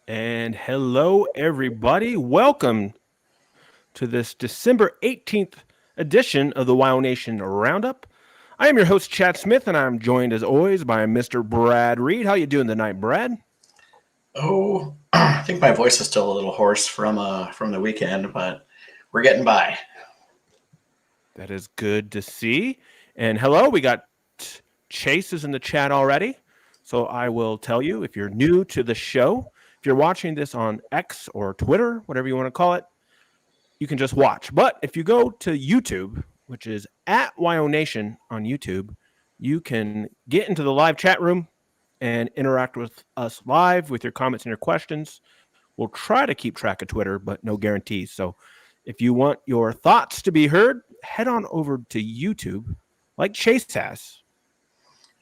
And hello, everybody. Welcome to this December 18th edition of the WyoNation Roundup. I am your host, Chad Smith, and I'm joined as always by Mr. Brad Reed. How you doing tonight, Brad? Oh, I think my voice is still a little hoarse from the weekend, but we're getting by. That is good to see. And hello, we got Chase is in the chat already. So I will tell you if you're new to the show, if you're watching this on X or Twitter, whatever you want to call it, you can just watch. But if you go to YouTube, which is at WyoNation on YouTube, you can get into the live chat room and interact with us live with your comments and your questions. We'll try to keep track of Twitter, but no guarantees. So if you want your thoughts to be heard, head on over to YouTube like Chase has.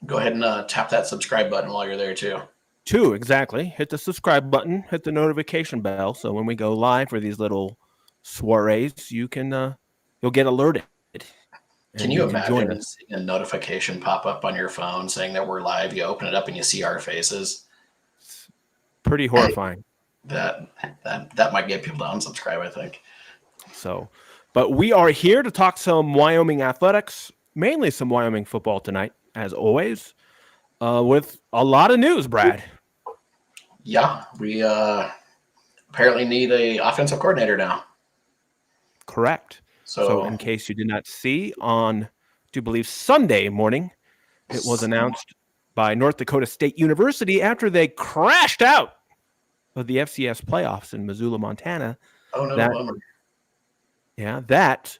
Go ahead and tap that subscribe button while you're there too. Two, exactly. Hit the subscribe button, hit the notification bell. So when we go live for these little soirees, you'll get alerted. And Can you you can join imagine us. seeing a notification pop up on your phone saying that we're live? You open it up and you see our faces. It's pretty horrifying. That that might get people to unsubscribe, I think. So, but we are here to talk some Wyoming athletics, mainly some Wyoming football tonight, as always, with a lot of news, Brad. Yeah, we apparently need a offensive coordinator now. Correct. So, So in case you did not see, on, to believe, Sunday morning, it was announced by North Dakota State University after they crashed out of the FCS playoffs in Missoula, Montana. oh no, That bummer. that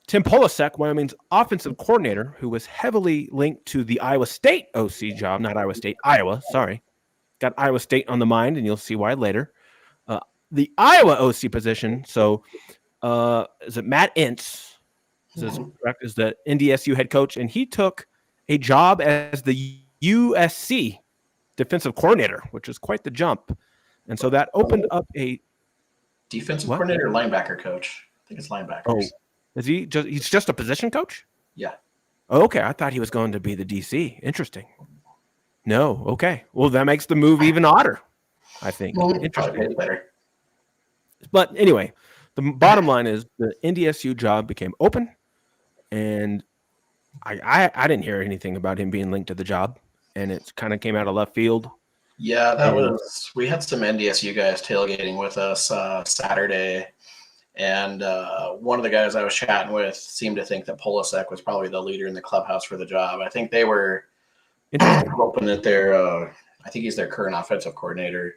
Tim Polasek, Wyoming's offensive coordinator, who was heavily linked to the Iowa State OC job, not Iowa State, Iowa, sorry. Got Iowa State on the mind, and you'll see why later. The Iowa OC position, so is it Matt Ince? Is this correct? Is the NDSU head coach, and he took a job as the USC defensive coordinator, which is quite the jump. And so that opened up a Defensive what? coordinator, linebacker coach. I think it's Oh, linebackers. is he's just a position coach? Yeah. Oh, okay, I thought he was going to be the DC. Interesting. No, okay. Well, that makes the move even odder, I think. Well, probably Interesting. pays better. But anyway, the bottom line is the NDSU job became open, and I didn't hear anything about him being linked to the job, and it kind of came out of left field. Yeah, And we had some NDSU guys tailgating with us Saturday, and one of the guys I was chatting with seemed to think that Polasek was probably the leader in the clubhouse for the job. I think they were interesting. hoping that I think he's their current offensive coordinator,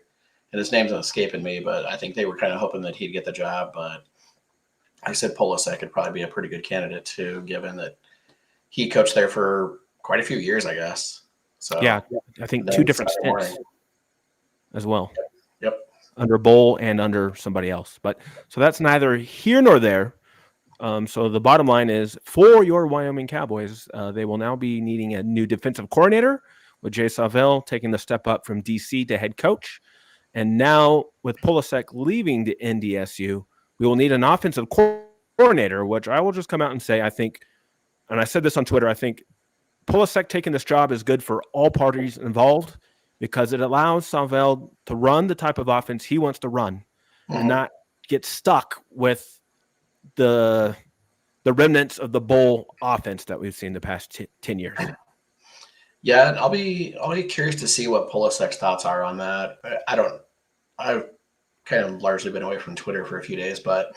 and his name's not escaping me, but I think they were kind of hoping that he'd get the job. But I said Polasek could probably be a pretty good candidate too, given that he coached there for quite a few years, I guess. So Yeah, I think two different stints as well. Yep. Under Bowl and under somebody else. But so that's neither here nor there. So the bottom line is for your Wyoming Cowboys, they will now be needing a new defensive coordinator with Jay Savelle taking the step up from DC to head coach. And now with Polasek leaving the NDSU, we will need an offensive coordinator, which I will just come out and say, I think, and I said this on Twitter, I think Polasek taking this job is good for all parties involved because it allows Savelle to run the type of offense he wants to run and not get stuck with the remnants of the bowl offense that we've seen the past 10 years. Yeah, I'll be curious to see what Polasek's thoughts are on that. I've kind of largely been away from Twitter for a few days, but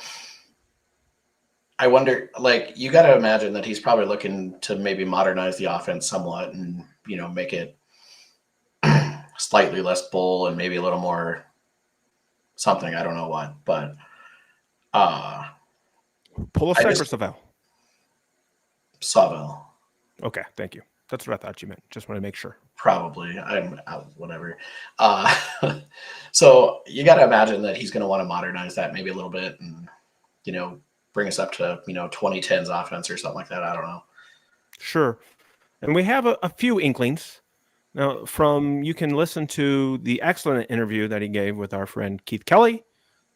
I wonder, like, you got to imagine that he's probably looking to maybe modernize the offense somewhat and, make it slightly less bowl and maybe a little more something. I don't know what, but Polasek or Savelle? Savelle. Okay, thank you. That's what I thought you meant. Just want to make sure. Probably. I'm out, whatever. So you got to imagine that he's going to want to modernize that maybe a little bit and, bring us up to, 2010s offense or something like that. I don't know. Sure. And we have a few inklings. Now, you can listen to the excellent interview that he gave with our friend Keith Kelly,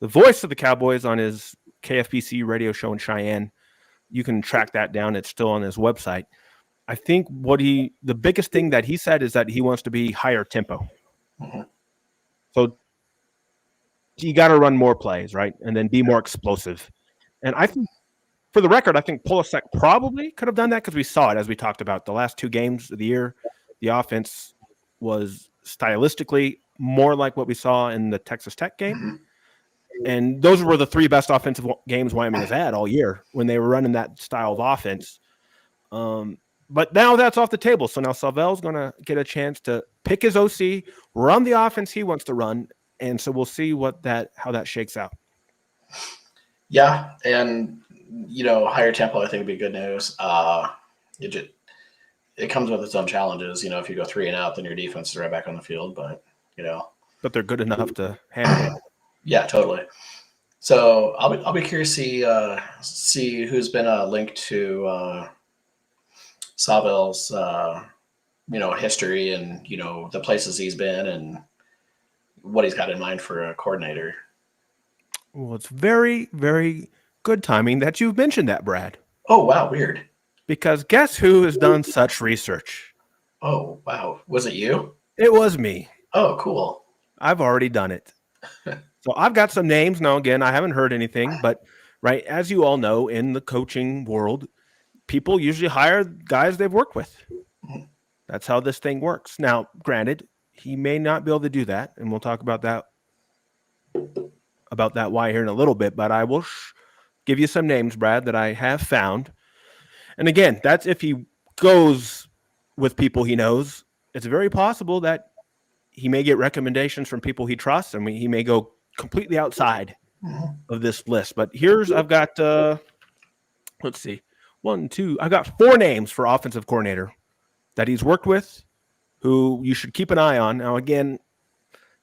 the voice of the Cowboys on his KFBC radio show in Cheyenne. You can track that down. It's still on his website. I think the biggest thing that he said is that he wants to be higher tempo. Mm-hmm. So you got to run more plays, right? And then be more explosive. And I think, for the record, I think Pulisic probably could have done that because we saw it as we talked about the last 2 games of the year. The offense was stylistically more like what we saw in the Texas Tech game. Mhm. And those were the 3 best offensive games Wyoming has had all year when they were running that style of offense. But now that's off the table. So now Sauvel's going to get a chance to pick his OC, run the offense he wants to run, and so we'll see how that shakes out. Yeah, and higher tempo I think would be good news. It comes with its own challenges. If you go 3 and out, then your defense is right back on the field. But but they're good enough to handle it. Yeah, totally. So I'll be curious to see who's been linked to Sauvel's history and the places he's been and what he's got in mind for a coordinator. Well, it's very, very good timing that you've mentioned that, Brad. Oh, wow, weird. Because guess who has done such research? Oh, wow. Was it you? It was me. Oh, cool. I've already done it. So I've got some names. Now, again, I haven't heard anything, but right, as you all know, in the coaching world, people usually hire guys they've worked with. That's how this thing works. Now, granted, he may not be able to do that, and we'll talk about that why here in a little bit, but I will give you some names, Brad, that I have found. And again, that's if he goes with people he knows. It's very possible that he may get recommendations from people he trusts, and he may go completely outside of this list. But I've got, let's see, 1, 2, I've got 4 names for offensive coordinator that he's worked with who you should keep an eye on. Now, again,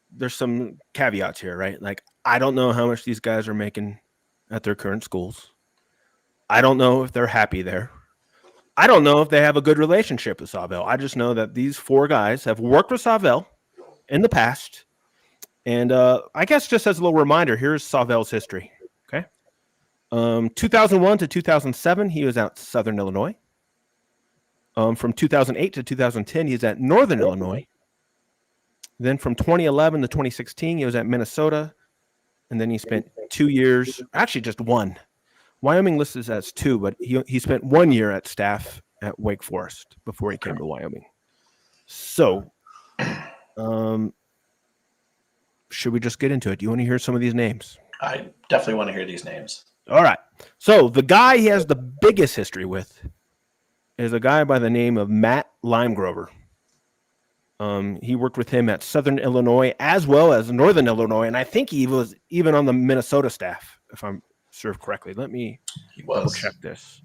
there's some caveats here, right? Like, I don't know how much these guys are making at their current schools. I don't know if they're happy there. I don't know if they have a good relationship with Sauvel. I just know that these 4 guys have worked with Sauvel in the past. And I guess just as a little reminder, here's Sauvel's history. Okay. 2001 to 2007, he was at Southern Illinois. From 2008 to 2010, he was at Northern Illinois. Then from 2011 to 2016, he was at Minnesota. And then he spent 2 years, actually just 1. Wyoming listed as 2, but he spent 1 year at staff at Wake Forest before he came to Wyoming. So, should we just get into it? Do you want to hear some of these names? I definitely want to hear these names. All right. So the guy he has the biggest history with is a guy by the name of Matt Limegrover. He worked with him at Southern Illinois as well as Northern Illinois, and I think he was even on the Minnesota staff, if I'm served correctly. Let me double check this.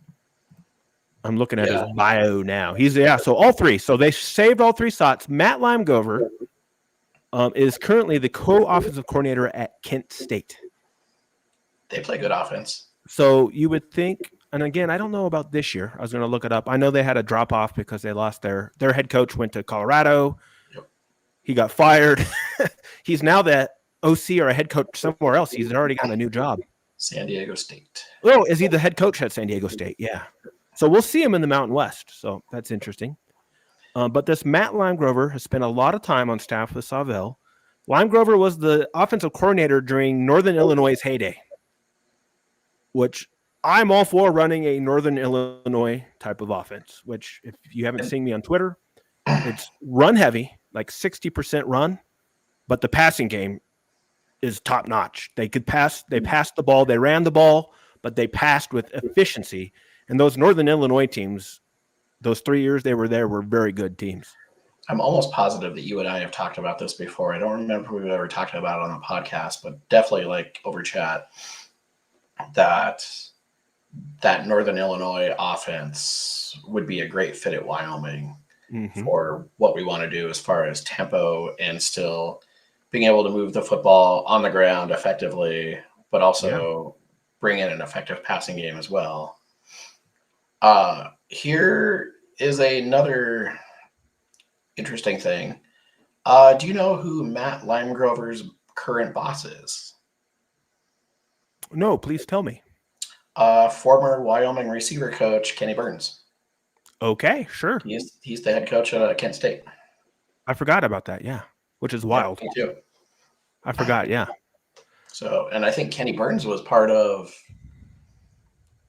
I'm looking at his bio now. So all 3. So they saved all 3 spots. Matt Limegrover is currently the co-offensive coordinator at Kent State. They play good offense. So you would think, and again, I don't know about this year. I was going to look it up. I know they had a drop off because they lost their head coach went to Colorado. Yep. He got fired. He's now the OC or a head coach somewhere else. He's already got a new job. San Diego State. Oh, is he the head coach at San Diego State? Yeah. So we'll see him in the Mountain West. So that's interesting. But this Matt Limegrover has spent a lot of time on staff with Sauvel. Limegrover was the offensive coordinator during Northern Illinois' heyday, which I'm all for running a Northern Illinois type of offense, which if you haven't seen me on Twitter, it's run heavy, like 60% run, but the passing game is top notch. They passed the ball, they ran the ball, but they passed with efficiency. And those Northern Illinois teams, those 3 years they were there, were very good teams. I'm almost positive that you and I have talked about this before. I don't remember if we've ever talked about it on the podcast, but definitely like over chat, that Northern Illinois offense would be a great fit at Wyoming for what we want to do as far as tempo and still being able to move the football on the ground effectively, but also bring in an effective passing game as well. Here is another interesting thing. Do you know who Matt Limegrover's current boss is? No, please tell me. Former Wyoming receiver coach Kenny Burns. Okay, sure. He's the head coach at Kent State. I forgot about that. Yeah, which is wild. Me too. I forgot. Yeah. So, and I think Kenny Burns was part of.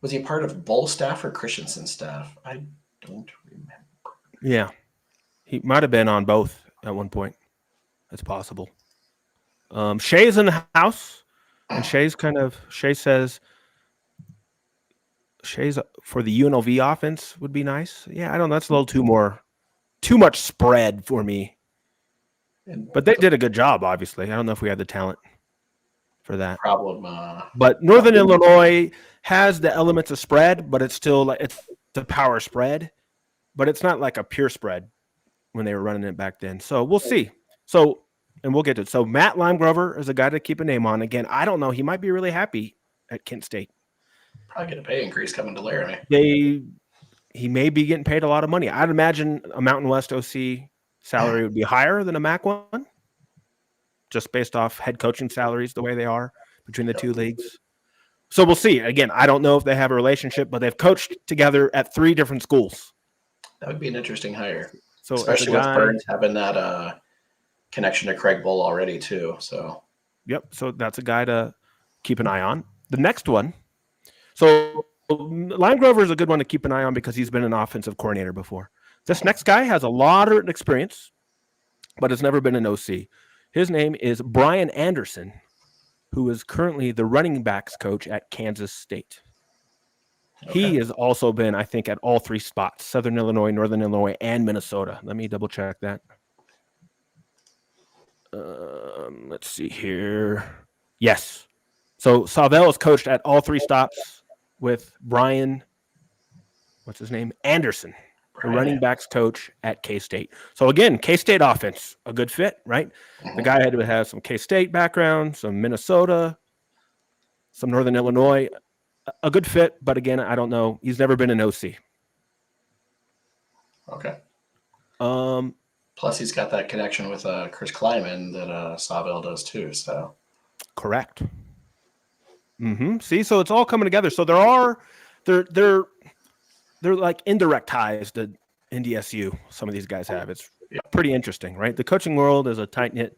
Was he part of Bull staff or Christensen's staff? I don't remember. Yeah, he might have been on both at one point. That's possible. Shay's in the house, and Shay says Shay's for the UNLV offense would be nice. Yeah, I don't know. That's a little too much spread for me. And But they the did a good job, obviously. I don't know if we had the talent for that. problem, But Northern Illinois has the elements of spread, but it's still like it's the power spread, but it's not like a pure spread when they were running it back then. So we'll see. So and we'll get to it. So Matt Limegrover is a guy to keep a name on. Again, I don't know. He might be really happy at Kent State. probably get a pay increase coming to Laramie. He may be getting paid a lot of money. I'd imagine a Mountain West OC salary would be higher than a MAC one, just based off head coaching salaries the way they are between the two leagues. So we'll see. Again, I don't know if they have a relationship, but they've coached together at 3 different schools. That would be an interesting hire, So especially with Burns having that connection to Craig Bull already too. So, yep. So that's a guy to keep an eye on. The next one. So Lime Grover is a good one to keep an eye on because he's been an offensive coordinator before. This next guy has a lot of experience, but has never been an OC. His name is Brian Anderson, who is currently the running backs coach at Kansas State. Okay. He has also been, I think, at all 3 spots, Southern Illinois, Northern Illinois, and Minnesota. Let me double check that. Let's see here. Yes. So Savell is coached at all 3 stops with Brian, what's his name? Anderson, the running backs coach at K-State. So again, K-State offense, a good fit, right? Mm-hmm. The guy had to have some K-State background, some Minnesota, some Northern Illinois. A good fit, but again, I don't know. He's never been an OC. Okay. Plus, he's got that connection with Chris Kleiman that Savell does too. So, correct. Mm-hmm. See, so it's all coming together. So they're like indirect ties to NDSU. Some of these guys have. It's pretty interesting, right? The coaching world is a tight knit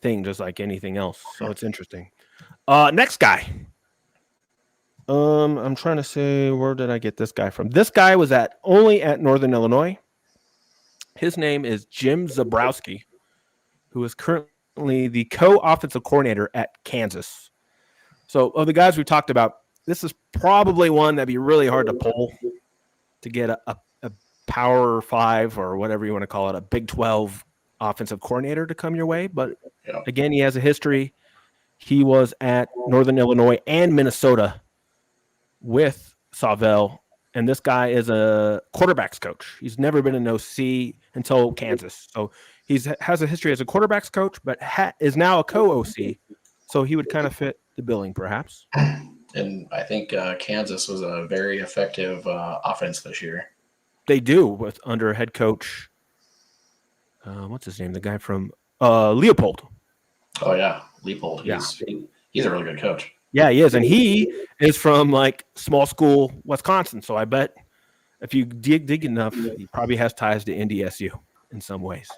thing, just like anything else. So it's interesting. Next guy. I'm trying to say, where did I get this guy from? This guy was only at Northern Illinois. His name is Jim Zabrowski, who is currently the co-offensive coordinator at Kansas. So of the guys we talked about, this is probably one that'd be really hard to pull to get a Power 5 or whatever you want to call it, a Big 12 offensive coordinator to come your way. But again, he has a history. He was at Northern Illinois and Minnesota with Savell, and this guy is a quarterbacks coach. He's never been an OC until Kansas. So he has a history as a quarterbacks coach, but is now a co-OC. So he would kind of fit the billing, perhaps. And I think Kansas was a very effective offense this year. They do under head coach. What's his name? The guy from Leopold. Oh yeah, Leopold. He's a really good coach. Yeah, he is, and he is from like small school Wisconsin. So I bet if you dig enough, he probably has ties to NDSU in some ways.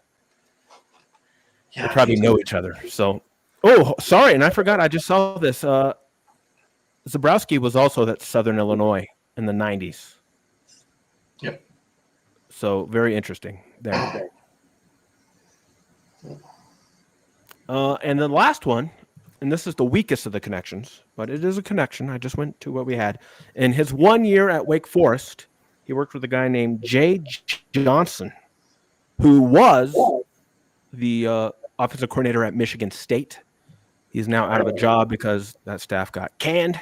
Yeah, they probably know each other. So, sorry, and I forgot. I just saw this. Zabrowski was also at Southern Illinois in the 90s. Yep. So very interesting there. And the last one, and this is the weakest of the connections, but it is a connection. I just went to what we had. In his 1 year at Wake Forest, he worked with a guy named Jay Johnson, who was the offensive coordinator at Michigan State. He's now out of a job because that staff got canned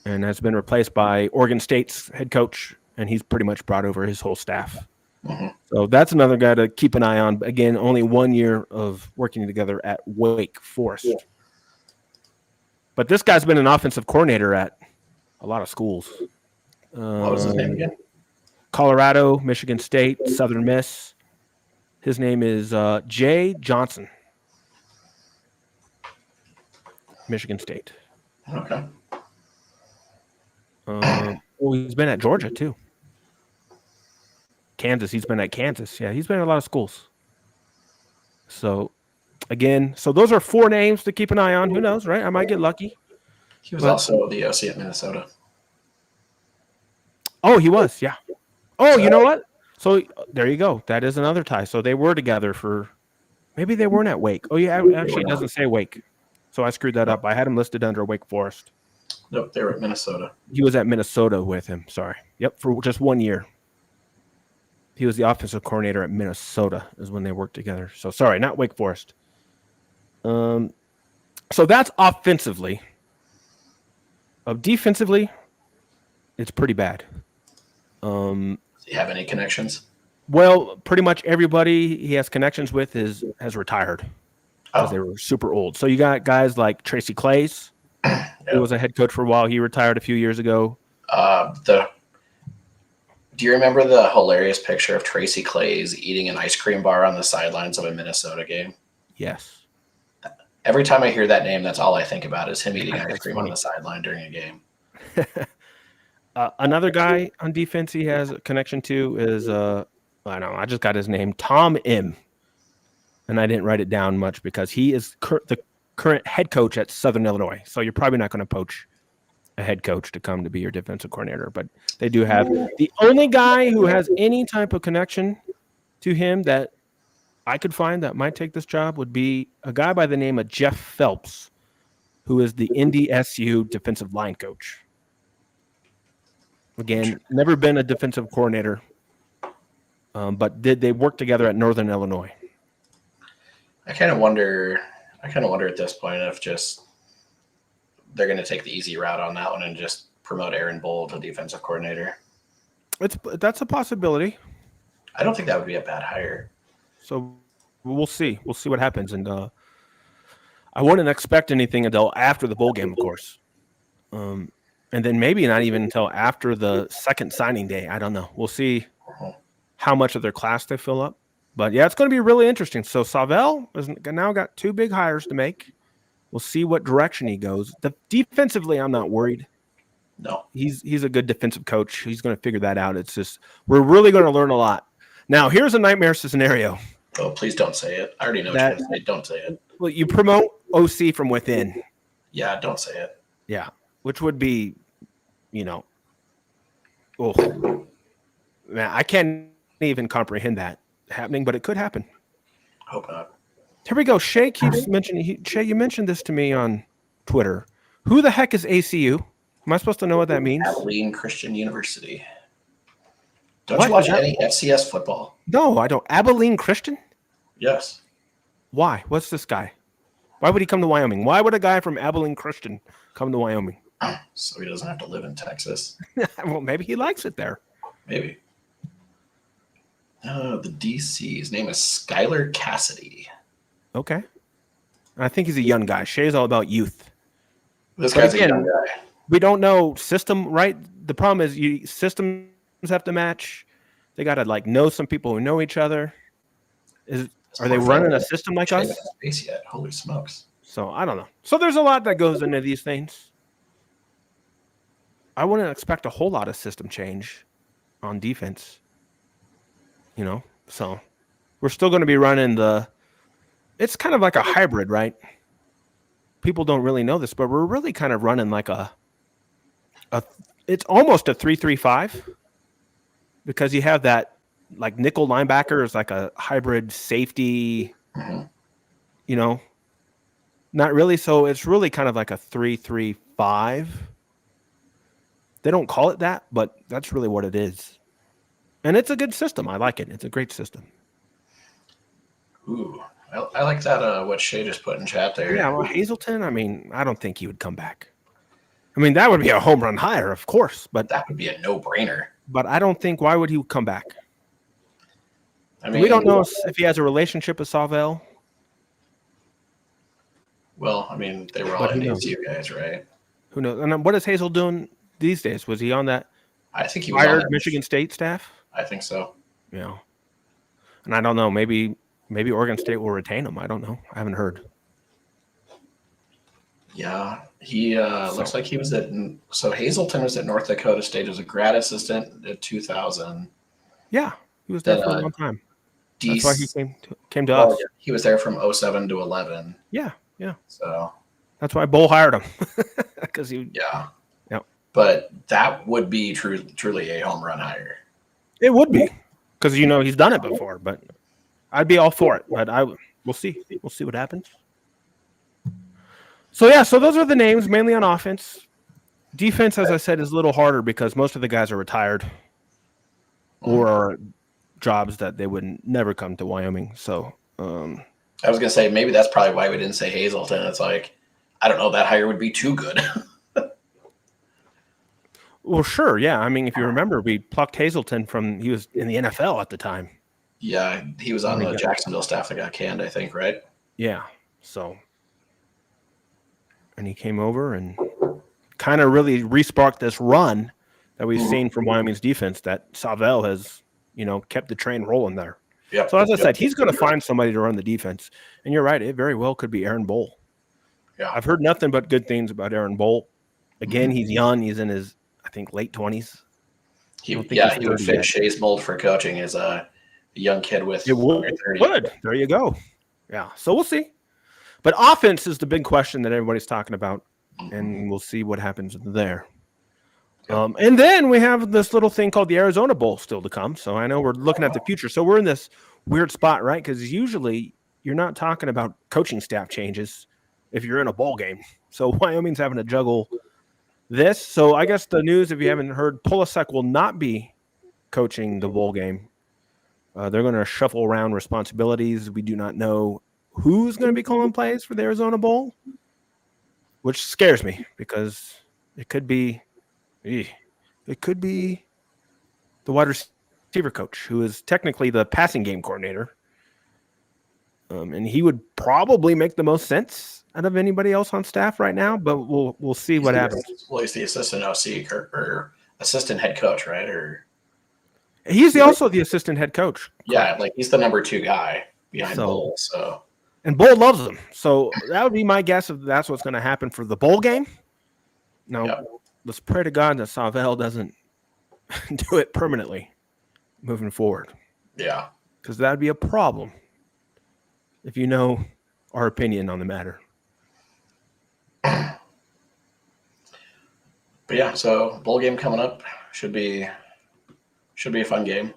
and has been replaced by Oregon State's head coach, and he's pretty much brought over his whole staff. Mm-hmm. So that's another guy to keep an eye on. Again, only 1 year of working together at Wake Forest. Yeah. But this guy's been an offensive coordinator at a lot of schools. What was his name again? Colorado, Michigan State, Southern Miss. His name is Jay Johnson. Michigan State. Okay. He's been at Georgia too. Kansas. He's been at Kansas. Yeah, he's been at a lot of schools. So Again, so those are 4 names to keep an eye on. Who knows, right? I might get lucky. He was But also the OC at Minnesota. oh, he was, yeah. Oh, you know So what? So there you go. That is another tie. So they were together for maybe they weren't at Wake. Oh, yeah, actually it doesn't say Wake. So I screwed that up. I had him listed under Wake Forest. nope, they were at Minnesota. He was at Minnesota with him. Sorry. Yep, for just 1 year. He was the offensive coordinator at Minnesota is when they worked together. So sorry, not Wake Forest. So that's offensively. Defensively, it's pretty bad. Do you have any connections? Well, pretty much everybody he has connections with has retired because they were super old. So you got guys like Tracy Claeys, who was a head coach for a while. He retired a few years ago. Do you remember the hilarious picture of Tracy Claeys eating an ice cream bar on the sidelines of a Minnesota game? Yes. Every time I hear that name, that's all I think about is him eating ice cream funny. on the sideline during a game. Another guy on defense he has a connection to is I don't know. I just got his name, Tom M. And I didn't write it down much because he is the current head coach at Southern Illinois. So you're probably not going to poach a head coach to come to be your defensive coordinator. But they do have the only guy who has any type of connection to him that I could find that might take this job would be a guy by the name of Jeff Phelps, who is the NDSU defensive line coach. Again, never been a defensive coordinator, but did they work together at Northern Illinois? I kind of wonder at this point if just they're going to take the easy route on that one and just promote Aaron Bull to defensive coordinator. That's a possibility. I don't think that would be a bad hire. So we'll see. We'll see what happens. And I wouldn't expect anything until after the bowl game, of course. And then maybe not even until after the second signing day. I don't know. We'll see how much of their class they fill up. But yeah, it's going to be really interesting. So Savell has now got 2 big hires to make. We'll see what direction he goes. Defensively, I'm not worried. No. He's a good defensive coach. He's going to figure that out. It's just we're really going to learn a lot. Now, here's a nightmare scenario. Oh, please don't say it. I already know what you're going to say. Don't say it. Well, you promote OC from within. Yeah, don't say it. Yeah, which would be, oh, man, I can't even comprehend that happening, but it could happen. Hope not. Here we go. Shay keeps mentioning. Shay, you mentioned this to me on Twitter. Who the heck is ACU? Am I supposed to know what that means? Abilene Christian University. Don't you watch any FCS football? No, I don't. Abilene Christian? Yes. Why? What's this guy? Why would he come to Wyoming? Why would a guy from Abilene Christian come to Wyoming? So he doesn't have to live in Texas. Well, maybe he likes it there. Maybe. The DC. His name is Skylar Cassidy. Okay. I think he's a young guy. Shay's all about youth. This guy's a young guy. We don't know system, right? The problem is systems have to match. They got to know some people who know each other. Are they running a system like us? Space yet? Holy smokes! So I don't know. So there's a lot that goes into these things. I wouldn't expect a whole lot of system change on defense. So we're still going to be running it's kind of like a hybrid, right? People don't really know this, but we're really kind of running like it's almost a 3-3-5 because you have that nickel linebacker is like a hybrid safety, not really. So it's really kind of like a 3-3-5. They don't call it that, but that's really what it is. And it's a good system. I like it. It's a great system. Ooh, I like that. What Shay just put in chat there. Yeah, well, Hazelton. I don't think he would come back. That would be a home run hire, of course, but that would be a no-brainer. But I don't think. Why would he come back? We don't know if he has a relationship with Savell. Well, they were all NDSU guys, right? Who knows? And what is Hazel doing these days? Was he on that? I think he was fired Michigan State staff. I think so. Yeah, and I don't know. Maybe Oregon State will retain him. I don't know. I haven't heard. Yeah, he looks like he was so Hazelton was at North Dakota State as a grad assistant at 2000. Yeah, he was there for a long time. That's why he DC. came to Well, us. yeah, he was there from 07 to 11. Yeah, yeah. So That's why Bull hired him because he. yeah, Yeah, but that would be truly a home run hire. it would be because he's done it before. But I'd be all for it. But we'll see. We'll see what happens. So yeah, so those are the names mainly on offense. Defense, as I said, is a little harder because most of the guys are retired or are jobs that they would never come to Wyoming. So I was gonna say maybe that's probably why we didn't say Hazelton. It's like I don't know, that hire would be too good. well, sure, yeah. I mean, if you remember, we plucked Hazelton he was in the NFL at the time. Yeah, he was on the Jacksonville staff that got canned, I think, right? Yeah. So, and he came over and kind of really re-sparked this run that we've seen from Wyoming's defense that Savell has, kept the train rolling there. Yep. So as I said, he's going to find somebody to run the defense. And you're right, it very well could be Aaron Bowl. Yeah. I've heard nothing but good things about Aaron Bowl. Again, he's young. He's in his, I think, late 20s. He would fit Shay's mold for coaching as a young kid with it would. There you go. Yeah. So we'll see. But offense is the big question that everybody's talking about, and we'll see what happens there. And then we have this little thing called the Arizona Bowl still to come. So I know we're looking at the future. So we're in this weird spot, right? Because usually you're not talking about coaching staff changes if you're in a bowl game. So Wyoming's having to juggle this. So I guess the news, if you haven't heard, Polasek will not be coaching the bowl game. They're going to shuffle around responsibilities. We do not know who's going to be calling plays for the Arizona Bowl, which scares me because it could be the wide receiver coach, who is technically the passing game coordinator. And he would probably make the most sense out of anybody else on staff right now, but we'll see what happens. Well, he's the assistant OC or assistant head coach, right? Or he's also the assistant head coach. Yeah, like he's the number 2 guy behind Bull. So and Bull loves him. So that would be my guess if that's what's going to happen for the bowl game. Now, let's pray to God that Savell doesn't do it permanently moving forward. Yeah. Because that would be a problem if you know our opinion on the matter. But yeah, so bowl game coming up should be a fun game.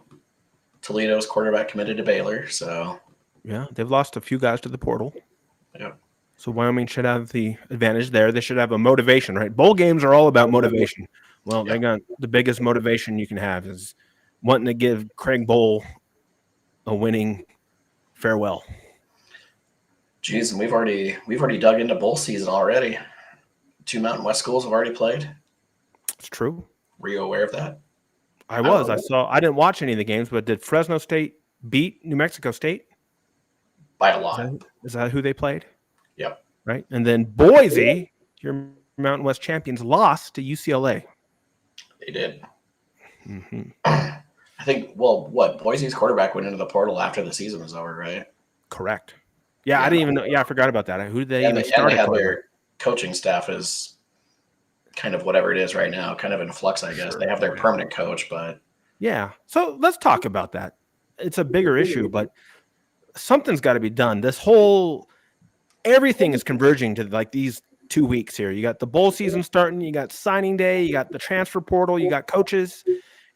Toledo's quarterback committed to Baylor, so yeah, they've lost a few guys to the portal. Yep. So Wyoming should have the advantage there. They should have a motivation, right? Bowl games are all about motivation. Well, they got the biggest motivation you can have is wanting to give Craig Bowl a winning farewell. Geez, and we've already dug into bowl season already. 2 Mountain West schools have already played. It's true. Were you aware of that? I was. I didn't watch any of the games, but did Fresno State beat New Mexico State? By a lot. Is that who they played? Yep. Right. And then Boise, your Mountain West champions, lost to UCLA. They did. Mm-hmm. I think, Boise's quarterback went into the portal after the season was over, right? Correct. Yeah, I didn't even know. Yeah, I forgot about that. Who did they even start? They have their coaching staff is kind of whatever it is right now, kind of in flux, I guess. Sure. They have their permanent coach, but yeah. So let's talk about that. It's a bigger issue, but something's got to be done. Everything is converging to like these 2 weeks here. You got the bowl season starting, you got signing day, you got the transfer portal, you got coaches,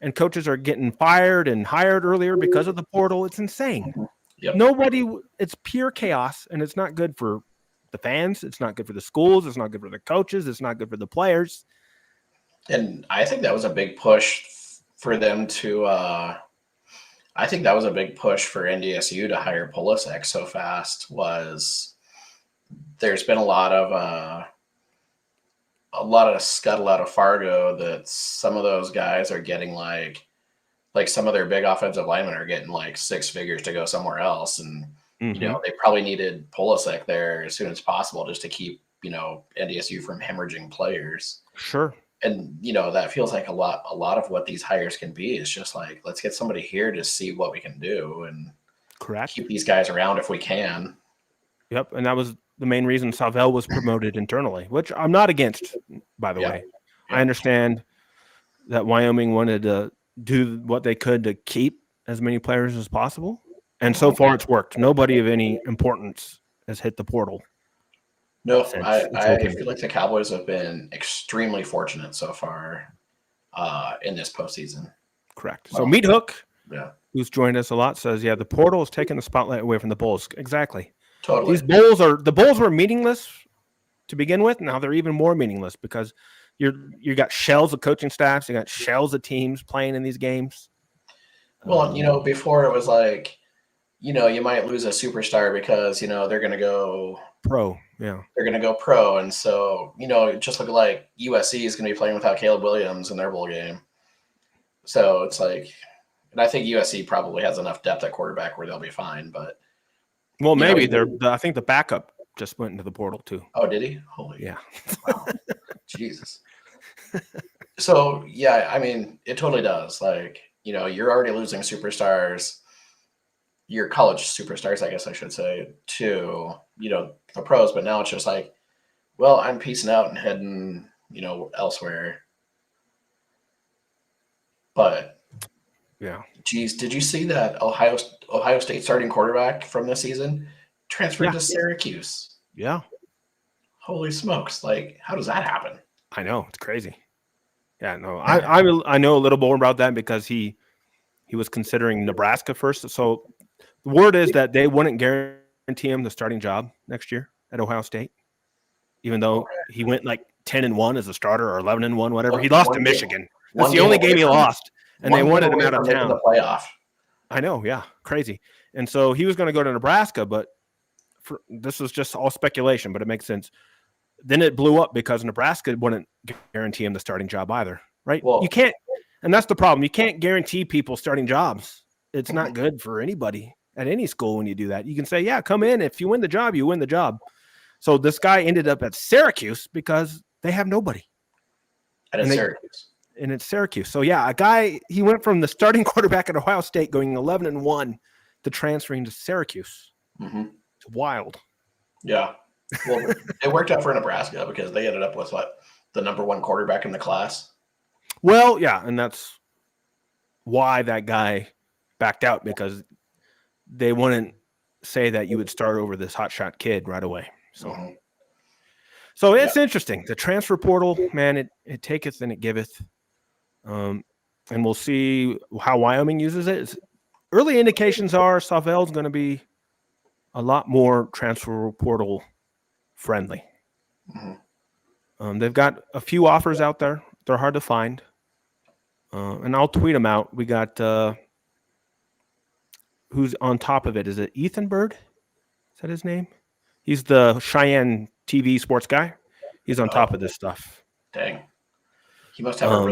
and coaches are getting fired and hired earlier because of the portal. It's insane. Yep. It's pure chaos, and it's not good for the fans. It's not good for the schools. It's not good for the coaches. It's not good for the players. And I think that was a big push for them to I think that was a big push for NDSU to hire Polasek so fast. Was there's been a lot of scuttle out of Fargo that some of those guys are getting like some of their big offensive linemen are getting like 6 figures to go somewhere else. And, they probably needed Polasek there as soon as possible just to keep, NDSU from hemorrhaging players. Sure. And, that feels like a lot of what these hires can be is just like, let's get somebody here to see what we can do and correct. Keep these guys around if we can. Yep. And that was the main reason Savell was promoted internally, which I'm not against, by the way. Yeah. I understand that Wyoming wanted to do what they could to keep as many players as possible. And so far, it's worked. Nobody of any importance has hit the portal No, since it's I open. feel like the Cowboys have been extremely fortunate so far in this postseason. Correct. So Well, Meat Hook, yeah, who's joined us a lot, says, "Yeah, the portal is taking the spotlight away from the Bulls." Exactly. totally. The Bulls were meaningless to begin with. Now they're even more meaningless because you got shells of coaching staffs, you got shells of teams playing in these games. Well, before it was like, you might lose a superstar because they're gonna go Pro, yeah. pro, and so just look like USC is gonna be playing without Caleb Williams in their bowl game. So it's like, and I think USC probably has enough depth at quarterback where they'll be fine. But Well, maybe even, I think the backup just went into the portal too. oh, did he? Holy, Yeah. wow, Jesus. So yeah, I mean, it totally does. Like, you're already losing superstars, your college superstars, I guess I should say, to the pros. But now it's just like, well, I'm peacing out and heading elsewhere. But Yeah. geez, did you see that Ohio State starting quarterback from this season transferred Yeah. to Syracuse? Yeah. Holy smokes! Like, how does that happen? I know, it's crazy. Yeah, no, I know a little more about that because he was considering Nebraska first. So the word is that they wouldn't guarantee him the starting job next year at Ohio State, even though Okay. he went like 10-1 as a starter or 11-1, whatever. One, He lost to one game, Michigan. That's one the game only away game he from lost, and they one game wanted him away out of from making town. the playoff. I know, yeah, crazy. And so he was going to go to Nebraska, but this was just all speculation, but it makes sense. Then it blew up because Nebraska wouldn't guarantee him the starting job either, right? Well, You can't, and that's the problem. You can't guarantee people starting jobs. It's not good for anybody at any school when you do that. You can say, yeah, come in. If you win the job, you win the job. So this guy ended up at Syracuse because they have nobody. and it's Syracuse. And it's Syracuse. So yeah, he went from the starting quarterback at Ohio State going 11-1 to transferring to Syracuse. Mm-hmm. It's wild. Yeah. Well, it worked out for Nebraska because they ended up with the number one quarterback in the class. Well, yeah, and that's why that guy backed out, because they wouldn't say that you would start over this hotshot kid right away. So, so it's interesting. The transfer portal, man, it taketh and it giveth. And we'll see how Wyoming uses it. Early indications are Sauvel's going to be a lot more transfer portal friendly. They've got a few offers out there. They're hard to find. And I'll tweet them out. We got who's on top of it? Is it Ethan Bird? Is that his name? He's the Cheyenne TV sports guy. He's on top of this stuff. Dang. He must have a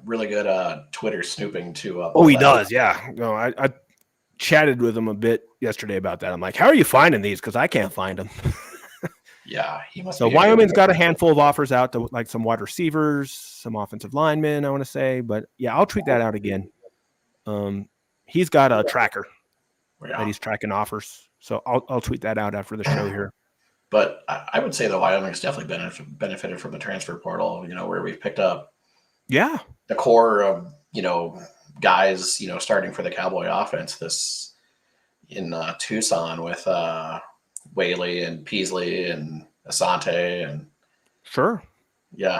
really good Twitter snooping to. Oh, he does. Yeah. No, I chatted with him a bit yesterday about that. I'm like, how are you finding these? Because I can't find them. Yeah, he must. So Wyoming's got a handful of offers out to like some wide receivers, some offensive linemen, I want to say. But yeah, I'll tweet that out again. He's got a tracker that he's tracking offers. So I'll tweet that out after the show here. But I would say that Wyoming's definitely benefited from the transfer portal, where we've picked up the core of, guys, starting for the Cowboy offense this in Tucson with Whaley and Peasley and Asante and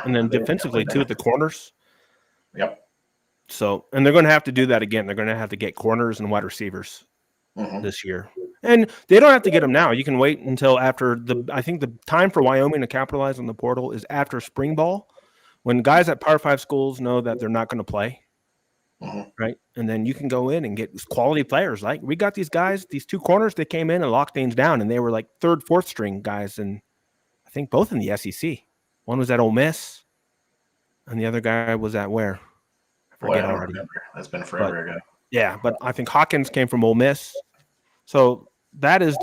and then defensively too at the corners. Yep. So, and they're going to have to do that again. They're going to have to get corners and wide receivers this year. And they don't have to get them now. You can wait until after I think the time for Wyoming to capitalize on the portal is after spring ball, when guys at Power 5 schools know that they're not going to play. Right. And then you can go in and get quality players. Like we got these guys, these two corners, they came in and locked things down, and they were like third, fourth string guys. And I think both in the SEC. One was at Ole Miss and the other guy was at where? I forget already. Remember. That's been forever ago. Yeah. But I think Hawkins came from Ole Miss. So that is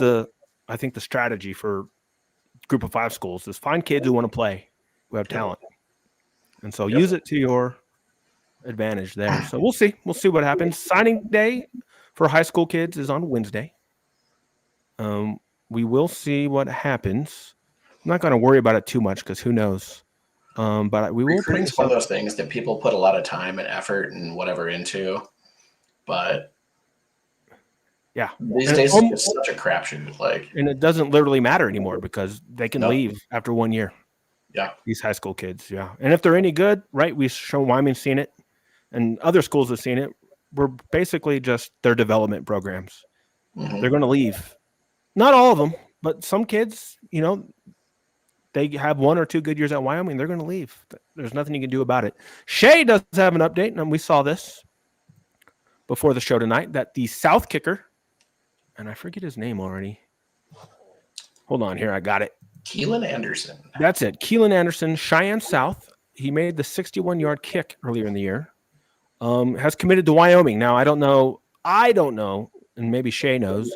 I think the strategy for Group of 5 schools is find kids who want to play, who have talent. And so use it to your advantage there. So we'll see. We'll see what happens. Signing day for high school kids is on Wednesday. We will see what happens. I'm not going to worry about it too much because who knows. But we will. Recruiting's one of those things that people put a lot of time and effort and whatever into, but Yeah. These And, days, it's such a crapshoot. Like, and it doesn't literally matter anymore because they can no, leave after 1 year. yeah, These high school kids, yeah. And if they're any good, right? We show Wyoming's seen it, and other schools have seen it. We're basically just their development programs. hmm They're going to leave. Not all of them, but some kids, they have 1 or 2 good years at Wyoming. They're going to leave. There's nothing you can do about it. Shay does have an update, and we saw this before the show tonight, that the South kicker, and I forget his name already. Hold on here. I got it. Keelan Anderson. That's it. Keelan Anderson, Cheyenne South. He made the 61-yard kick earlier in the year. Has committed to Wyoming. Now, I don't know, and maybe Shay knows.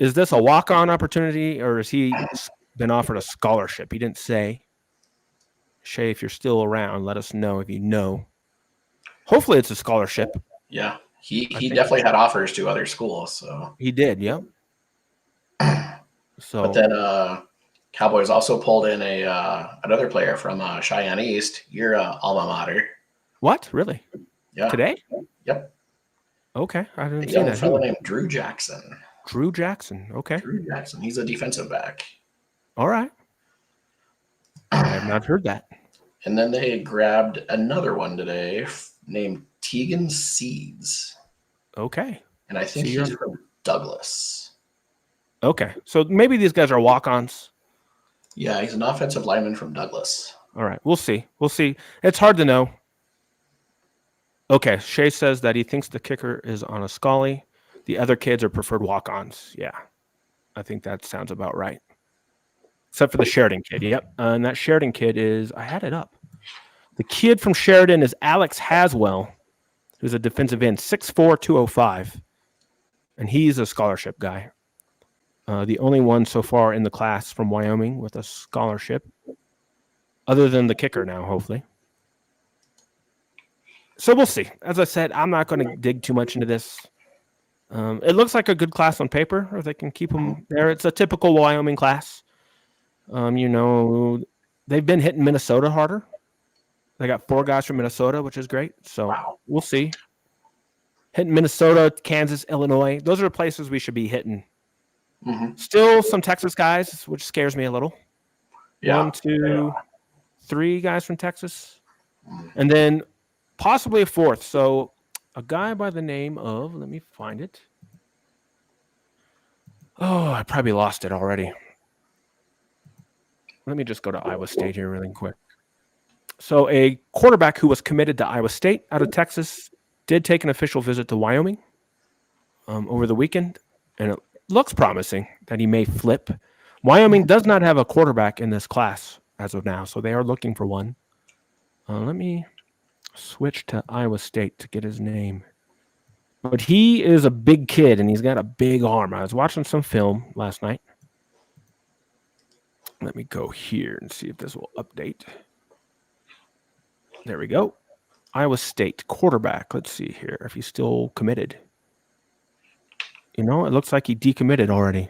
Is this a walk-on opportunity, or has he been offered a scholarship? He didn't say. Shay, if you're still around, let us know if you know. Hopefully, it's a scholarship. Yeah, he definitely had offers to other schools. So He did, yep. So, but then Cowboys also pulled in another player from Cheyenne East, your alma mater. what? Really? Yeah. Today? Yep. Okay, I didn't A see young that. fellow named Drew Jackson. Drew Jackson. Okay. Drew Jackson. He's a defensive back. All right. I have not heard that. And then they grabbed another one today named Tegan Seeds. Okay. And I think he's from Douglas. Okay. So maybe these guys are walk-ons. Yeah, he's an offensive lineman from Douglas. All right. We'll see. It's hard to know. Okay. Shay says that he thinks the kicker is on a Scully. The other kids are preferred walk-ons. Yeah. I think that sounds about right. Except for the Sheridan kid. Yep. And that Sheridan kid is, I had it up. The kid from Sheridan is Alex Haswell, who's a defensive end, 6'4", 205. And he's a scholarship guy. The only one so far in the class from Wyoming with a scholarship, other than the kicker now, hopefully. So we'll see. As I said, I'm not going to dig too much into this. It looks like a good class on paper, or they can keep them there. It's a typical Wyoming class. They've been hitting Minnesota harder. They got 4 guys from Minnesota, which is great. So We'll see. Hitting Minnesota, Kansas, Illinois. Those are the places we should be hitting. Mm-hmm. Still some Texas guys, which scares me a little. Yeah. 1, 2, 3 guys from Texas. And then possibly a 4th. So a guy by the name of, let me find it. Oh, I probably lost it already. Let me just go to Iowa State here really quick. So a quarterback who was committed to Iowa State out of Texas did take an official visit to Wyoming over the weekend, and it looks promising that he may flip. Wyoming does not have a quarterback in this class as of now, so they are looking for one. Let me switch to Iowa State to get his name. But he is a big kid, and he's got a big arm. I was watching some film last night. Let me go here and see if this will update. There we go. Iowa State quarterback. Let's see here if he's still committed. It looks like he decommitted already.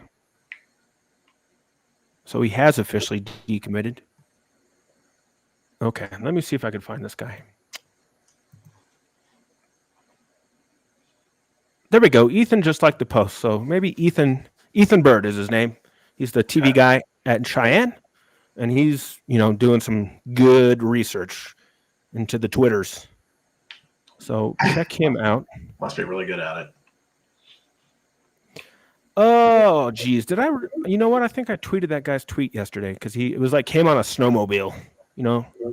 So he has officially decommitted. Okay, let me see if I can find this guy. There we go. Ethan just liked the post. So maybe Ethan Bird is his name. He's the TV guy at Cheyenne, and he's, doing some good research into the Twitters. So check him out. Must be really good at it. Oh, geez. Did I? You know what? I think I tweeted that guy's tweet yesterday because it was like him on a snowmobile.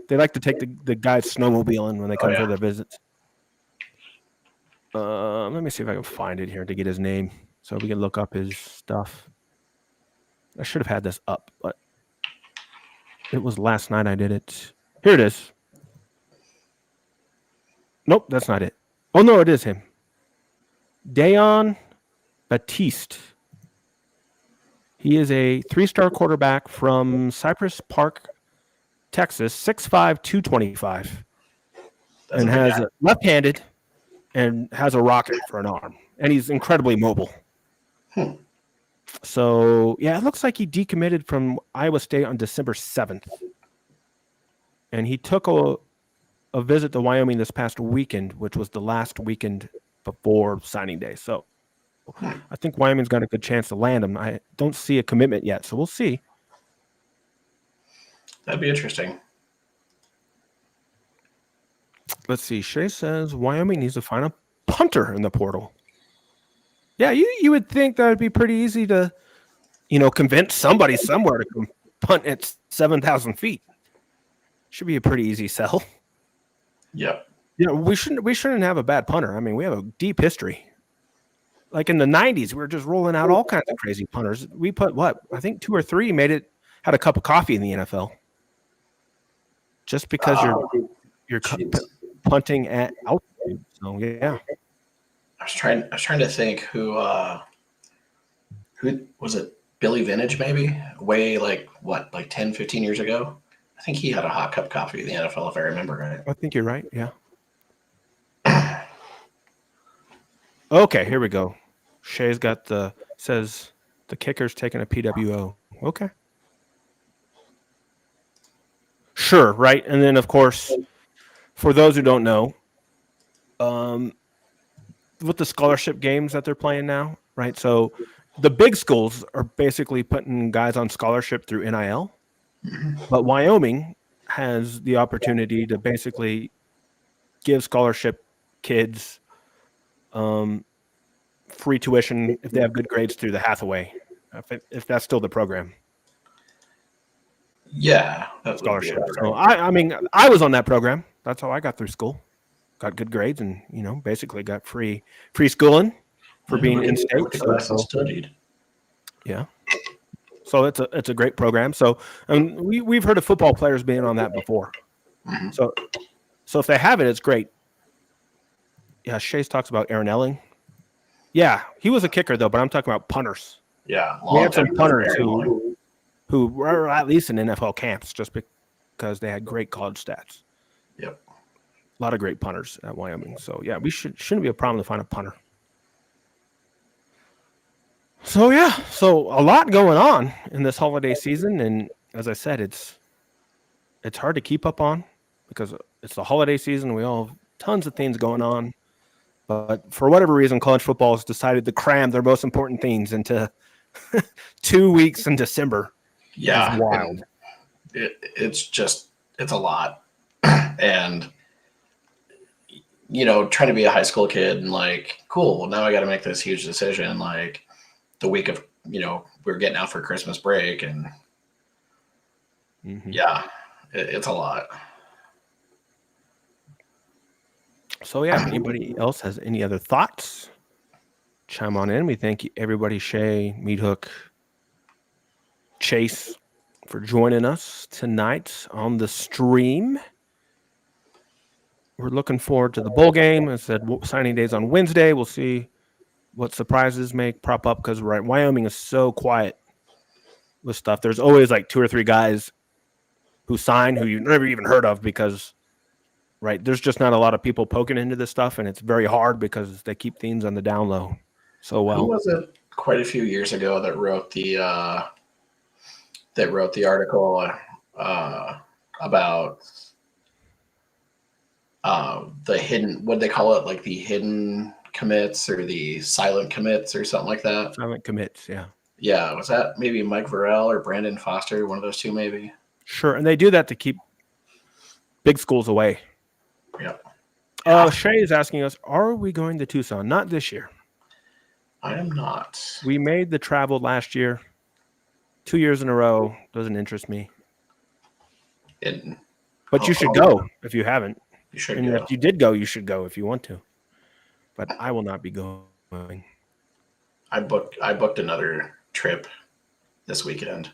They like to take the guys snowmobiling when they come for their visits. Let me see if I can find it here to get his name so we can look up his stuff. I should have had this up, but it was last night I did it. Here it is. Nope, that's not it. Oh, no, it is him. Dayon Batiste. He is a 3-star quarterback from Cypress Park, Texas, 6'5", 225. And has left-handed and has a rocket for an arm. And he's incredibly mobile. So, yeah, it looks like he decommitted from Iowa State on December 7th. And he took a visit to Wyoming this past weekend, which was the last weekend before signing day. So I think Wyoming's got a good chance to land him. I don't see a commitment yet, so we'll see. That'd be interesting. Let's see. Shay says Wyoming needs to find a punter in the portal. Yeah, you would think that would be pretty easy to, convince somebody somewhere to come punt at 7,000 feet. Should be a pretty easy sell. Yep. Yeah, we shouldn't have a bad punter. I mean, we have a deep history. Like in the 90s, we were just rolling out all kinds of crazy punters. We put I think 2 or 3 had a cup of coffee in the NFL. Just because you're punting at altitude. So yeah. I was trying to think who was it? Billy Vintage, maybe? Way like 10, 15 years ago? I think he had a hot cup of coffee in the NFL, if I remember right. I think you're right. Yeah. Okay, here we go. Shay's says the kicker's taking a PWO. Okay. Sure, right. And then, of course, for those who don't know, with the scholarship games that they're playing now, right? So the big schools are basically putting guys on scholarship through NIL, but Wyoming has the opportunity to basically give scholarship kids free tuition if they have good grades through the Hathaway, if that's still the program. Yeah, that's scholarship. So I mean, I was on that program. That's how I got through school. Got good grades, and basically got free schooling for being in state. So studied. Yeah. So it's a great program. So we've heard of football players being on that before. Mm-hmm. So if they have it, it's great. Yeah, Chase talks about Aaron Elling. Yeah, he was a kicker though, but I'm talking about punters. Yeah, we had some punters who were at least in NFL camps just because they had great college stats. Yep. A lot of great punters at Wyoming. So yeah, we shouldn't be a problem to find a punter. So yeah, so a lot going on in this holiday season, and as I said, it's hard to keep up on because it's the holiday season. We all have tons of things going on, but for whatever reason, college football has decided to cram their most important things into 2 weeks in December. Yeah, it's wild. It's a lot, and trying to be a high school kid and like, cool. Well, now I got to make this huge decision. Like the week of, we're getting out for Christmas break, and yeah, it's a lot. So yeah, if anybody else has any other thoughts, chime on in. We thank everybody, Shay, Meat Hook, Chase, for joining us tonight on the stream. We're looking forward to the bowl game. As I said, signing days on Wednesday. We'll see what surprises may prop up because Wyoming is so quiet with stuff. There's always like 2 or 3 guys who sign who you've never even heard of because there's just not a lot of people poking into this stuff, and it's very hard because they keep things on the down low so well. Who was it quite a few years ago that wrote the article about the hidden, what they call it, like the hidden commits or the silent commits or something like that? Silent commits, yeah. Yeah, was that maybe Mike Varell or Brandon Foster, one of those two maybe? Sure, and they do that to keep big schools away. Yep. Shay is asking us, are we going to Tucson? Not this year. I am not. We made the travel last year. 2 years in a row. Doesn't interest me. But you should go if you haven't. You should and go. If you did go, you should go if you want to. But I will not be going. I booked another trip this weekend.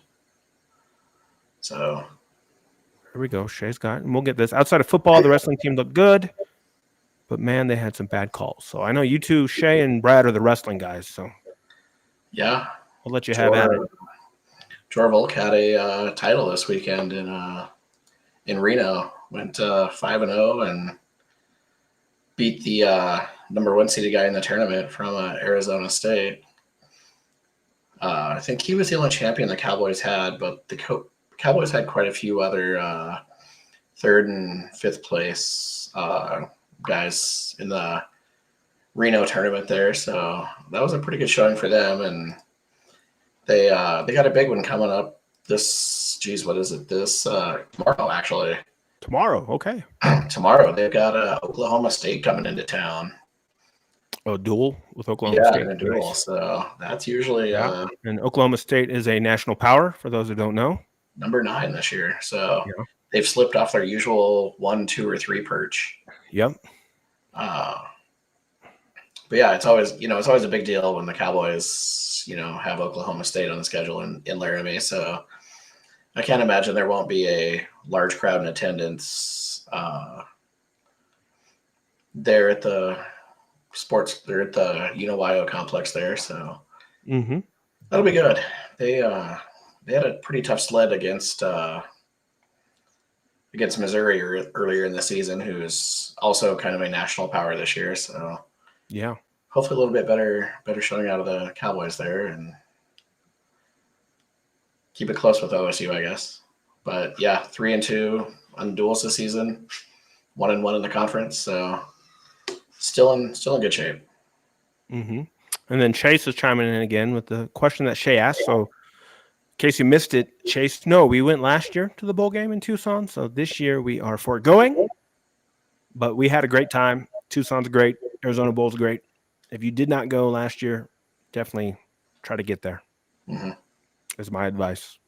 So here we go. Shay's got it. And we'll get this. Outside of football, the wrestling team looked good. But man, they had some bad calls. So I know you two, Shay and Brad, are the wrestling guys. So yeah, we'll let you have at it. Jor Volk had a title this weekend in Reno. Went 5-0 and beat the number 1 seeded guy in the tournament from Arizona State. I think he was the only champion the Cowboys had, but the Cowboys had quite a few other 3rd and 5th place guys in the Reno tournament there, so that was a pretty good showing for them. And they got a big one coming up this. Geez, what is it? This tomorrow actually. Tomorrow, okay. Tomorrow they've got Oklahoma State coming into town. A duel with Oklahoma Yeah, State. in a duel. Nice. So that's usually Yeah. And Oklahoma State is a national power, for those who don't know. number 9 this year. So Yeah. they've slipped off their usual 1, 2, or 3 perch. Yep. But yeah, it's always a big deal when the Cowboys have Oklahoma State on the schedule in Laramie. So I can't imagine there won't be a large crowd in attendance there at the Wyo complex there. So that'll be good. They had a pretty tough sled against Missouri earlier in the season, who's also kind of a national power this year. So yeah, hopefully a little bit better showing out of the Cowboys there and keep it close with OSU, I guess. But yeah, 3-2 on the duels this season, 1-1 in the conference. So still in good shape. And then Chase is chiming in again with the question that Shay asked. So in case you missed it, Chase, no, we went last year to the bowl game in Tucson. So this year we are foregoing, but we had a great time. Tucson's great. Arizona Bowl's great. If you did not go last year, definitely try to get there. Is my advice.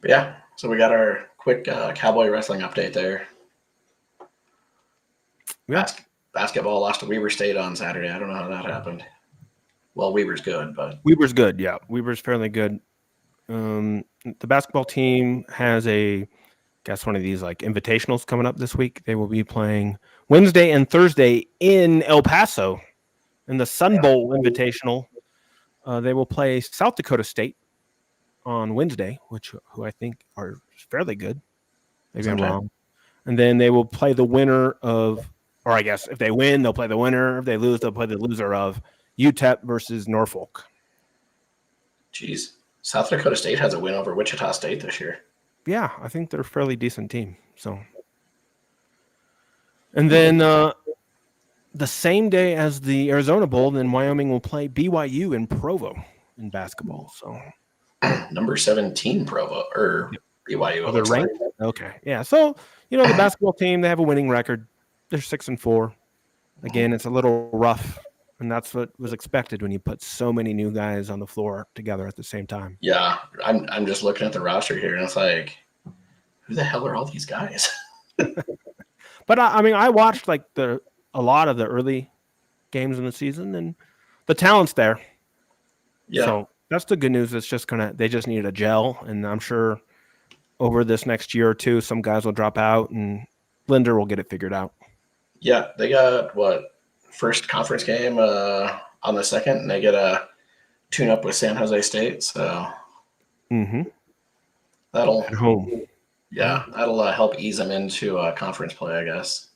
But yeah, so we got our quick Cowboy wrestling update there. Yeah. Basketball lost to Weber State on Saturday. I don't know how that happened. Well, Weber's good, but Weber's good. Yeah, Weber's fairly good. The basketball team has one of these like invitationals coming up this week. They will be playing Wednesday and Thursday in El Paso in the Sun Bowl Invitational. They will play South Dakota State on Wednesday, who I think are fairly good. Maybe I'm wrong. And then they will play the winner of, or I guess if they win, they'll play the winner. If they lose, they'll play the loser of UTEP versus Norfolk. Jeez. South Dakota State has a win over Wichita State this year. Yeah, I think they're a fairly decent team. So, and then the same day as the Arizona Bowl, then Wyoming will play BYU in Provo in basketball. So, number 17 Provo or BYU. They're ranked. Okay, yeah. So the basketball team, they have a winning record. They're 6-4. Again, it's a little rough. And that's what was expected when you put so many new guys on the floor together at the same time. Yeah, I'm just looking at the roster here, and it's like, who the hell are all these guys? But I watched like a lot of the early games in the season, and the talent's there. Yeah. So that's the good news. It's just they just needed a gel, and I'm sure over this next year or two, some guys will drop out, and Linder will get it figured out. Yeah, they got first conference game on the 2nd, and they get a tune-up with San Jose State. So that'll at home. Yeah, that'll help ease them into conference play, I guess.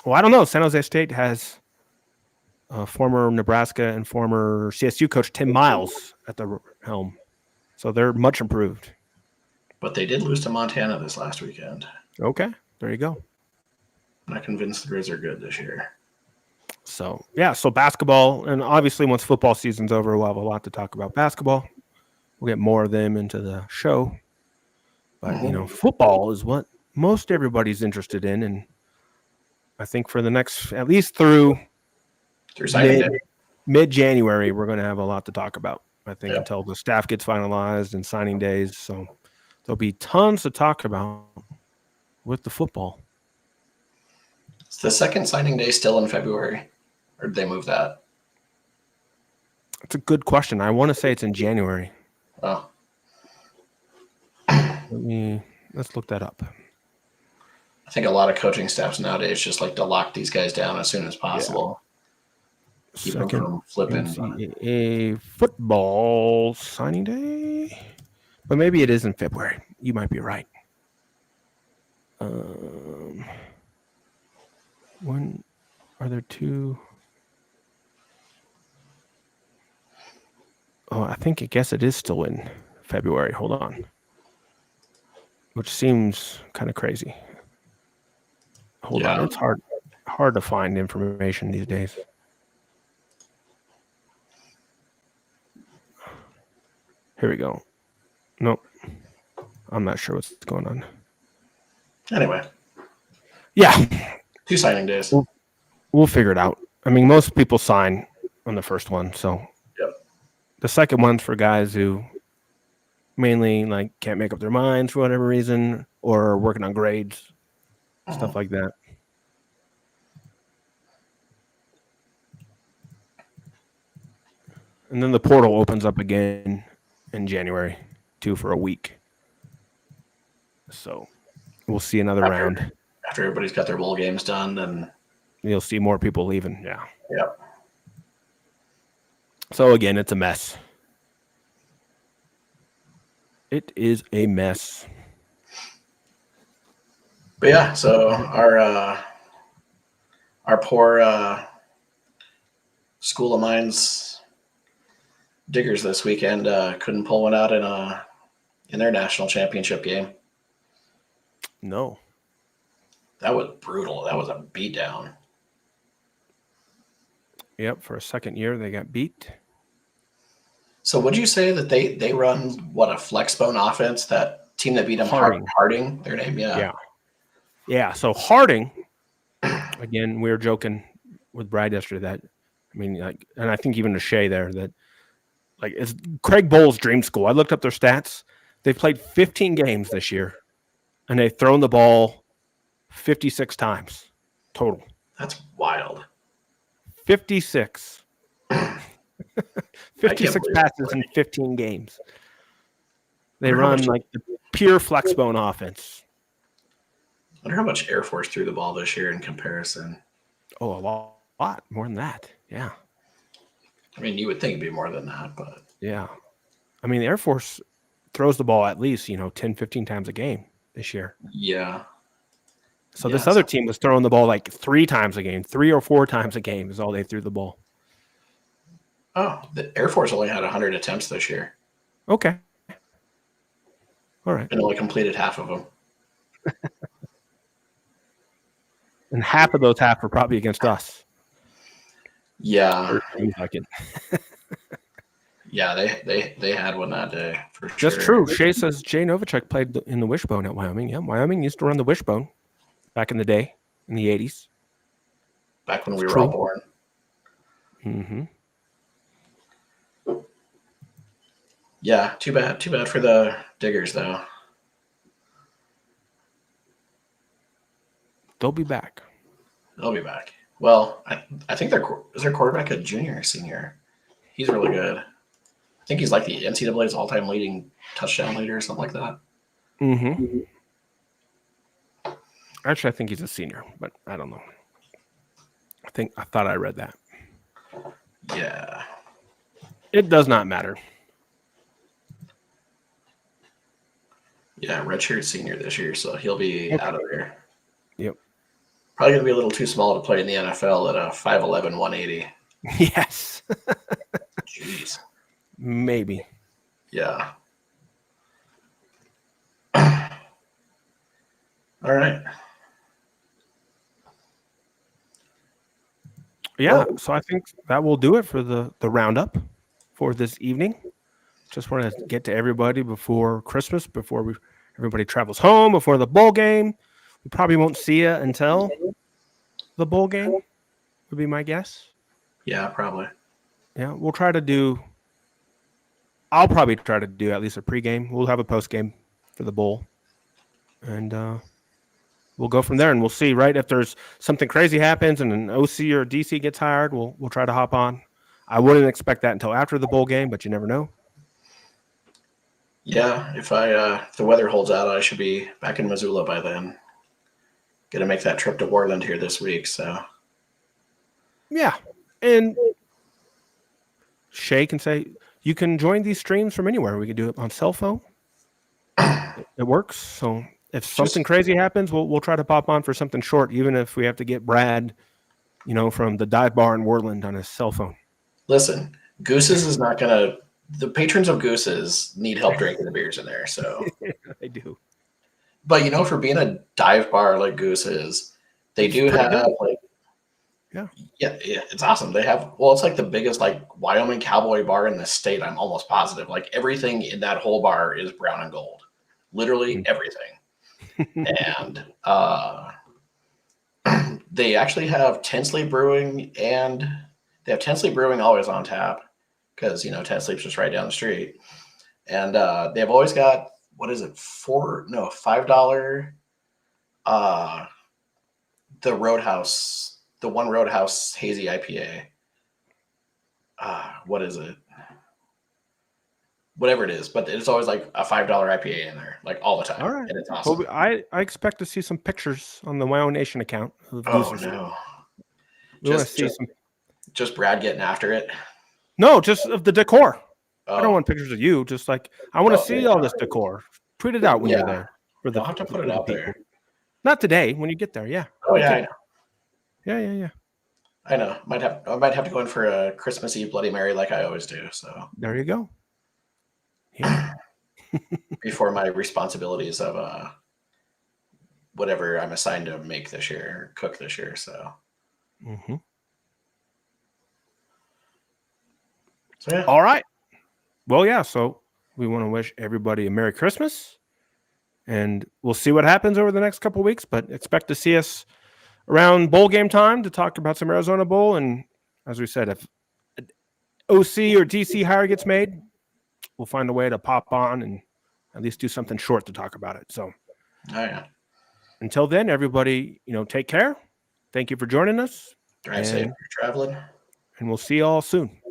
Well, I don't know. San Jose State has former Nebraska and former CSU coach Tim Miles at the helm, so they're much improved. But they did lose to Montana this last weekend. Okay, there you go. I'm not convinced the Grizz are good this year. So, yeah, so basketball, and obviously once football season's over, we'll have a lot to talk about basketball. We'll get more of them into the show. But, football is what most everybody's interested in, and I think for the next, at least through mid-January, we're going to have a lot to talk about, I think, until the staff gets finalized and signing days. So there'll be tons to talk about with the football. Is the second signing day still in February, or did they move that? That's a good question. I want to say it's in January. Oh. Let's look that up. I think a lot of coaching staffs nowadays just like to lock these guys down as soon as possible. Yeah. Keep them from flipping. A football signing day, but maybe it is in February. You might be right. When are there two? Oh, I guess it is still in February. Hold on. Which seems kind of crazy. Hold on. It's hard. hard to find information these days. Here we go. Nope. I'm not sure what's going on. Anyway. Yeah. 2 signing days. We'll figure it out. I mean, most people sign on the first one, so yep. The second one's for guys who mainly like can't make up their minds for whatever reason or are working on grades, stuff like that. And then the portal opens up again in January, too, for a week. So we'll see another round. After everybody's got their bowl games done, then you'll see more people leaving. Yeah. Yep. So again, it's a mess. It is a mess. But yeah, so our poor School of Mines Diggers this weekend couldn't pull one out in their national championship game. No. That was brutal. That was a beatdown. Yep, for a second year they got beat. So would you say that they run what, a flexbone offense? That team that beat them, Harding, their name, yeah. Yeah. So Harding, again, we were joking with Brad yesterday that, I mean, like, and I think even to Shay there that, like, it's Craig Bowles' dream school. I looked up their stats. They've played 15 games this year, and they've thrown the ball 56 times total. That's wild. 56. 56 passes in 15 games. They run like the pure flexbone offense. I wonder how much Air Force threw the ball this year in comparison. Oh, a lot more than that. Yeah. I mean, you would think it'd be more than that, but yeah. I mean, the Air Force throws the ball at least, 10, 15 times a game this year. Yeah. So this other team was throwing the ball like 3 times a game, 3 or 4 times a game is all they threw the ball. Oh, the Air Force only had 100 attempts this year. Okay. All right. And only completed half of them. And half of those were probably against us. Yeah. Like it. Yeah, they had one that day for sure. That's true. Shay says Jay Novacek played in the wishbone at Wyoming. Yeah, Wyoming used to run the wishbone back in the day, in the 80s. Back when we were all born. Mm-hmm. Yeah, too bad for the Diggers, though. They'll be back. They'll be back. Well, I think is their quarterback a junior or senior? He's really good. I think he's like the NCAA's all-time leading touchdown leader or something like that. Mm-hmm. Actually, I think he's a senior, but I don't know. I thought I read that. Yeah. It does not matter. Yeah, redshirt senior this year, so he'll be out of there. Yep. Probably going to be a little too small to play in the NFL at a 5'11", 180. Yes. Jeez. Maybe. Yeah. All right. Yeah, so I think that will do it for the roundup for this evening. Just want to get to everybody before Christmas, before everybody travels home, before the bowl game. We probably won't see you until the bowl game, would be my guess. Yeah, probably. Yeah, I'll probably try to do at least a pregame. We'll have a postgame for the bowl. And we'll go from there, and we'll see, right? If there's something crazy happens and an OC or DC gets hired, we'll try to hop on. I wouldn't expect that until after the bowl game, but you never know. Yeah, if the weather holds out, I should be back in Missoula by then. Gonna make that trip to Worland here this week, so. Yeah, and Shay can say you can join these streams from anywhere. We can do it on cell phone. It works. So if something crazy happens, we'll try to pop on for something short, even if we have to get Brad, from the dive bar in Worland on his cell phone. Listen, Goose's is not gonna. The patrons of Goose's need help drinking the beers in there, so they do. But for being a dive bar like Goose is, they do have Yeah. Yeah, it's awesome. They have it's like the biggest like Wyoming cowboy bar in the state. I'm almost positive. Like everything in that whole bar is brown and gold, literally everything. And they actually have Tinsley Brewing, and they have Tinsley Brewing always on tap because Tinsley's just right down the street. And they've always got, what is it, $5 the Roadhouse, the one Roadhouse hazy IPA. What is it? Whatever it is, but it's always like a $5 IPA in there, like all the time. All right. And it's Well, awesome. I expect to see some pictures on the WyoNation account of Oh Gooses. no. We want to see some. Just Brad getting after it. No, just of the decor. I don't Oh, want pictures of you. Just like I want to see yeah. all this decor. Tweet it out when you're Yeah. there for the I'll have to put for it the out people. there. Not today. When you get there, yeah. Oh yeah, I know. Yeah. I know. I might have to go in for a Christmas Eve Bloody Mary like I always do. So There you go. Yeah. before my responsibilities of whatever I'm assigned to make this year, cook this year. So yeah. All right. Well, yeah. So we want to wish everybody a Merry Christmas, and we'll see what happens over the next couple of weeks. But expect to see us around bowl game time to talk about some Arizona Bowl. And as we said, if OC or DC hire gets made, we'll find a way to pop on and at least do something short to talk about it. So until then, everybody, take care. Thank you for joining us. Drive safe if you're traveling. And we'll see you all soon.